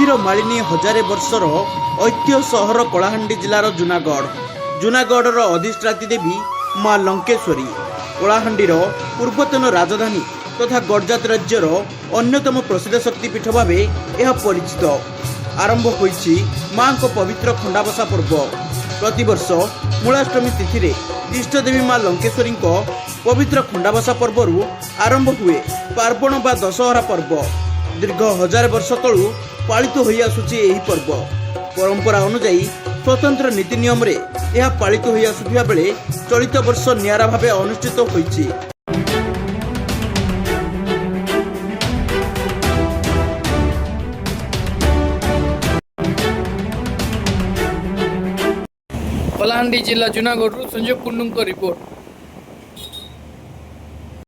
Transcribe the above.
କୁମ୍ଭୀର ମାଳିନୀ ହଜାରେ ବର୍ଷର ଐତିହ୍ୟ ସହର କଳାହାଣ୍ଡି ଜିଲ୍ଲାର ଜୁନାଗଡ଼ର ଅଧିଷ୍ଠାତ୍ରୀ ଦେବୀ ମା ଲଙ୍କେଶ୍ୱରୀ କଳାହାଣ୍ଡିର ପୂର୍ବତନ ରାଜଧାନୀ ତଥା ଗଡ଼ଜାତ ରାଜ୍ୟର ଅନ୍ୟତମ ପ୍ରସିଦ୍ଧ ଶକ୍ତିପୀଠ ଭାବେ ଏହା ପରିଚିତ। ଆରମ୍ଭ ହୋଇଛି ମାଙ୍କ ପବିତ୍ର ଖଣ୍ଡାବସା ପର୍ବ। ପ୍ରତିବର୍ଷ ମୂଳାଷ୍ଟମୀ ତିଥିରେ ଇଷ୍ଟଦେବୀ ମା ଲଙ୍କେଶ୍ୱରୀଙ୍କ ପବିତ୍ର ଖଣ୍ଡାବସା ପର୍ବରୁ ଆରମ୍ଭ ହୁଏ ପାର୍ବଣ ବା ଦଶହରା ପର୍ବ। ଦୀର୍ଘ ହଜାର ବର୍ଷ ତଳୁ ପାଳିତ ହୋଇ ଆସୁଛି ଏହି ପର୍ବ। ପରମ୍ପରା ଅନୁଯାୟୀ ସ୍ୱତନ୍ତ୍ର ନୀତି ନିୟମରେ ଏହା ପାଳିତ ହୋଇ ଆସୁଥିବା ବେଳେ ଚଳିତ ବର୍ଷ ନିଆରା ଭାବେ ଅନୁଷ୍ଠିତ ହୋଇଛି। କଳାହାଣ୍ଡି ଜିଲ୍ଲା ଜୁନାଗଡ଼ରୁ ସଂଜୀବ କୁଣ୍ଡୁଙ୍କ ରିପୋର୍ଟ।